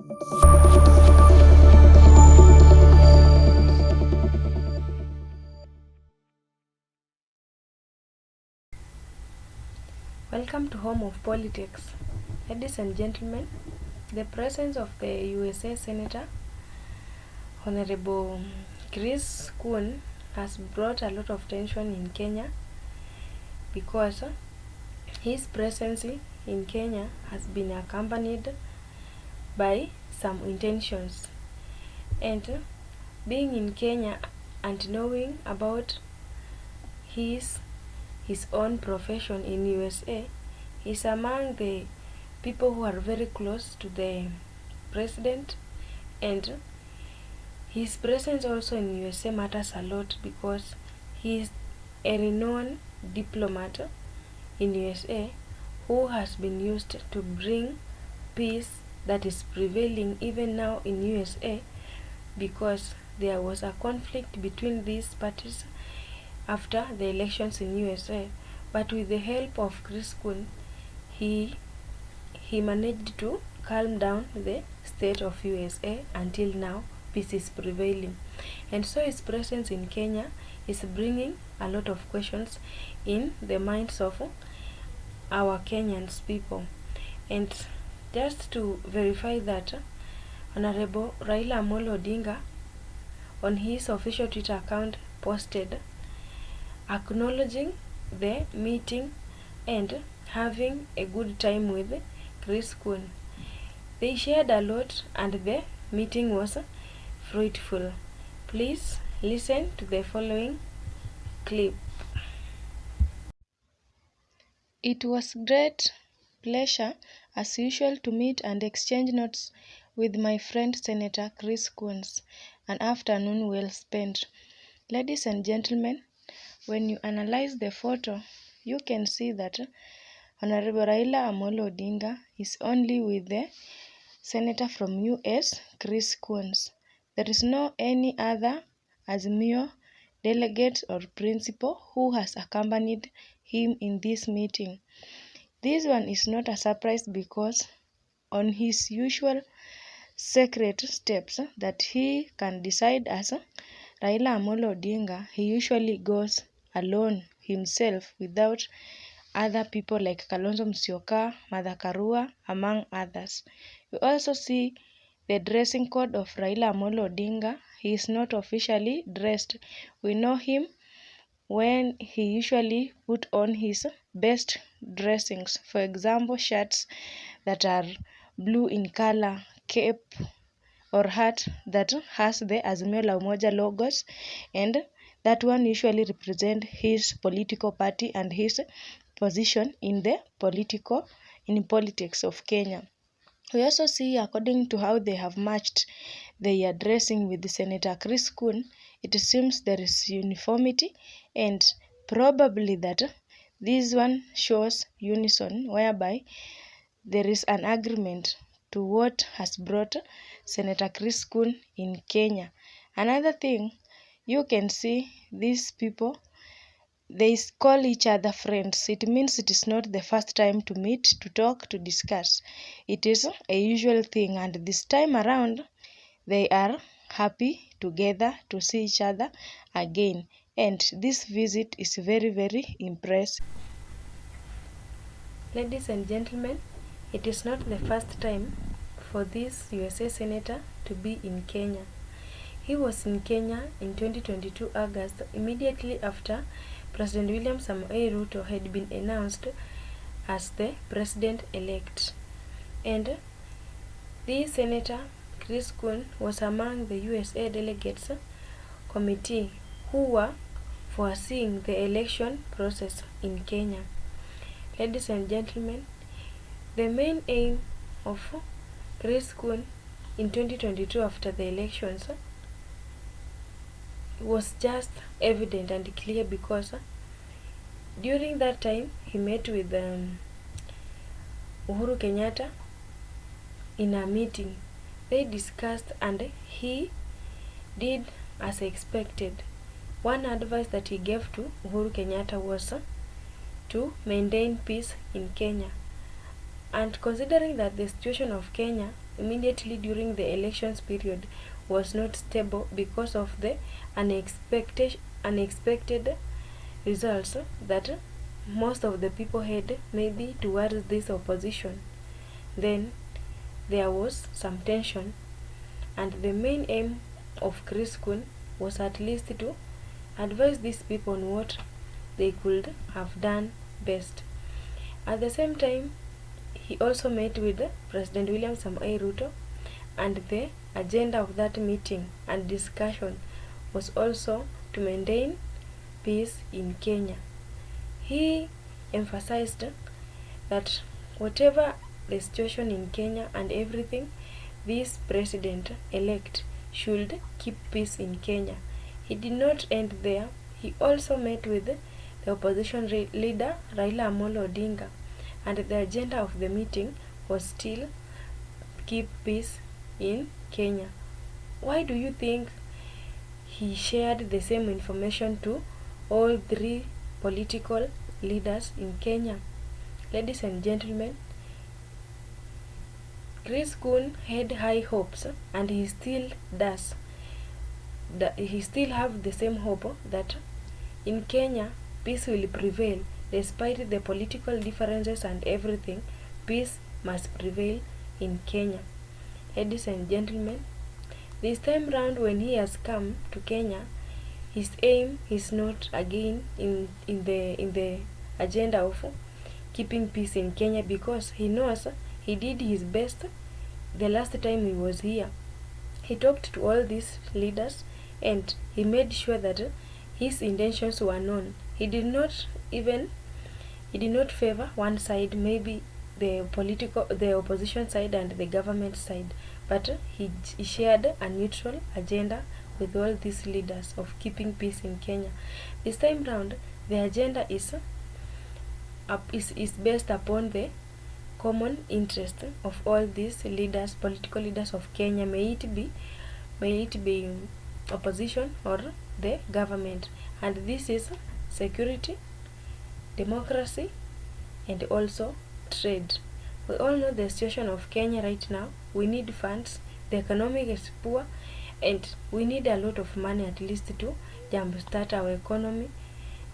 Welcome to Home of Politics. Ladies and gentlemen, the presence of the USA Senator Honorable Coon has brought a lot of tension in Kenya because his presence in Kenya has been accompanied by some intentions, and being in Kenya and knowing about his own profession in USA, is among the people who are very close to the president, and his presence also in USA matters a lot because he is a renowned diplomat in USA who has been used to bring peace that is prevailing even now in USA, because there was a conflict between these parties after the elections in USA. But with the help of Coon, he managed to calm down the state of USA until now peace is prevailing. And so his presence in Kenya is bringing a lot of questions in the minds of our Kenyans people. And just to verify that, Honorable Raila ODINGA on his official Twitter account posted acknowledging the meeting and having a good time with Coon. They shared a lot and the meeting was fruitful. Please listen to the following clip. It was great pleasure as usual to meet and exchange notes with my friend Senator Coons. An afternoon well spent. Ladies and gentlemen, when you analyze the photo, you can see that Honorable Raila ODINGA is only with the Senator from US, Coons. There is no any other Azimio delegate or principal who has accompanied him in this meeting. This one is not a surprise because on his usual secret steps that he can decide as Raila ODINGA, he usually goes alone himself without other people like Kalonzo Musyoka, Martha Karua, among others. You also see the dressing code of Raila ODINGA. He is not officially dressed. We know him when he usually put on his best dressings. For example, shirts that are blue in color, cape or hat that has the Azimio la Umoja logos, and that one usually represent his political party and his position in the politics of Kenya. We also see, according to how they have matched their dressing with Senator Coon, it seems there is uniformity, and probably that this one shows unison, whereby there is an agreement to what has brought Senator Coon in Kenya. Another thing, you can see these people, they call each other friends. It means it is not the first time to meet, to talk, to discuss. It is a usual thing, and this time around, they are happy together to see each other again. And this visit is very, very impressive. Ladies and gentlemen, it is not the first time for this USA Senator to be in Kenya. He was in Kenya in 2022 August, immediately after President William Samoei Ruto had been announced as the president-elect. And this Senator Coon was among the USA delegates committee who were foreseeing the election process in Kenya. Ladies and gentlemen, the main aim of Coon in 2022 after the elections was just evident and clear because during that time he met with Uhuru Kenyatta in a meeting. They discussed and he did as expected. One advice that he gave to Uhuru Kenyatta was to maintain peace in Kenya. And considering that the situation of Kenya immediately during the elections period was not stable because of the unexpected results that most of the people had maybe towards this opposition. Then there was some tension, and the main aim of Chris Coon was at least to advise these people on what they could have done best. At the same time, he also met with President William Samoei Ruto, and the agenda of that meeting and discussion was also to maintain peace in Kenya. He emphasized that whatever the situation in Kenya and everything, this president-elect should keep peace in Kenya. He did not end there. He also met with the opposition leader Raila ODINGA, and the agenda of the meeting was still keep peace in Kenya. Why do you think he shared the same information to all three political leaders in Kenya? Ladies and gentlemen, Chris Coon had high hopes, and he still does. He still have the same hope that in Kenya peace will prevail. Despite the political differences and everything, peace must prevail in Kenya. Ladies and gentlemen, this time round when he has come to Kenya, his aim is not again in the agenda of keeping peace in Kenya, because he knows he did his best the last time he was here. He talked to all these leaders and he made sure that his intentions were known. He did not favor one side, maybe the opposition side and the government side, but he shared a neutral agenda with all these leaders of keeping peace in Kenya. This time round, the agenda is based upon the common interest of all these leaders, political leaders of Kenya, may it be opposition or the government, and this is security, democracy, and also trade. We all know the situation of Kenya right now. We need funds. The economy is poor, and we need a lot of money at least to jumpstart our economy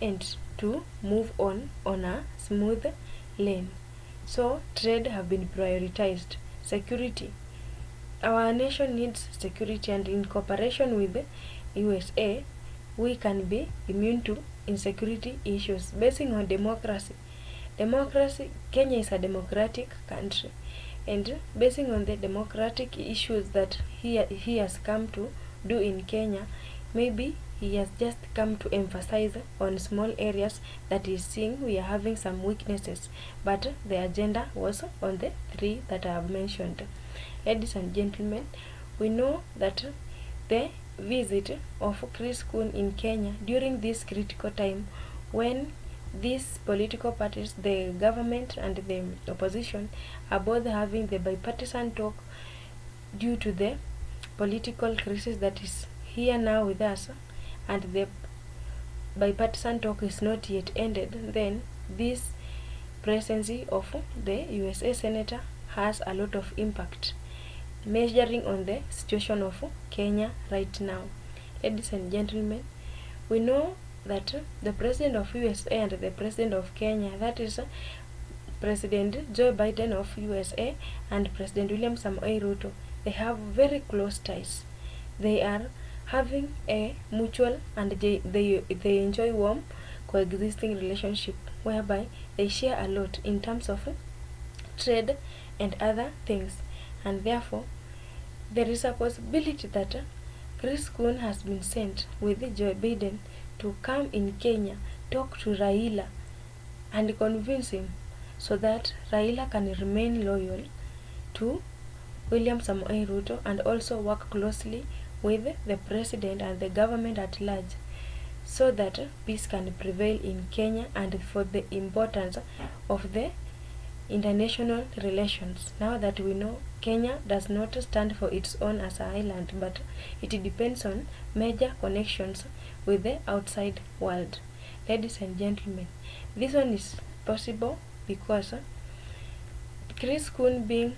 and to move on a smooth lane. So trade have been prioritized. Security. Our nation needs security, and in cooperation with the USA, we can be immune to insecurity issues. Basing on democracy, Kenya is a democratic country, and basing on the democratic issues that he has come to do in Kenya, maybe he has just come to emphasize on small areas that he's seeing we are having some weaknesses, but the agenda was on the three that I have mentioned. Ladies and gentlemen, we know that the visit of Chris Coon in Kenya during this critical time, when these political parties, the government and the opposition, are both having the bipartisan talk due to the political crisis that is here now with us, and the bipartisan talk is not yet ended, then this presidency of the USA senator has a lot of impact, measuring on the situation of Kenya right now. Ladies and gentlemen, we know that the president of USA and the president of Kenya, that is President Joe Biden of USA and President William Samoei Ruto, they have very close ties. They are having a mutual and they enjoy warm coexisting relationship, whereby they share a lot in terms of trade and other things, and therefore there is a possibility that Chris Coon has been sent with Joe Biden to come in Kenya, talk to Raila and convince him so that Raila can remain loyal to William Samoei Ruto and also work closely with the president and the government at large, so that peace can prevail in Kenya, and for the importance of the international relations. Now that we know Kenya does not stand for its own as an island, but it depends on major connections with the outside world. Ladies and gentlemen, this one is possible because Chris Coon, being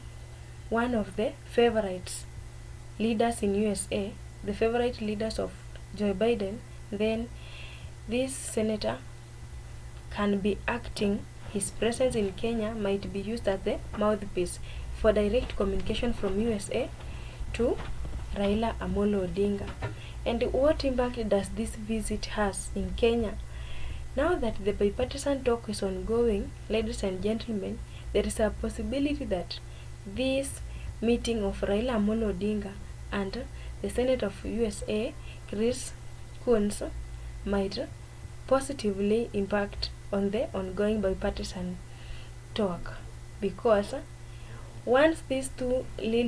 one of the favorite leaders in USA, the favorite leaders of Joe Biden, then this senator can be acting. His presence in Kenya might be used as the mouthpiece for direct communication from USA to Raila Amolo Odinga. And what impact does this visit has in Kenya? Now that the bipartisan talk is ongoing, ladies and gentlemen, there is a possibility that this meeting of Raila Amolo Odinga and the Senate of USA, Coons, might positively impact on the ongoing bipartisan talk, because once these two leaders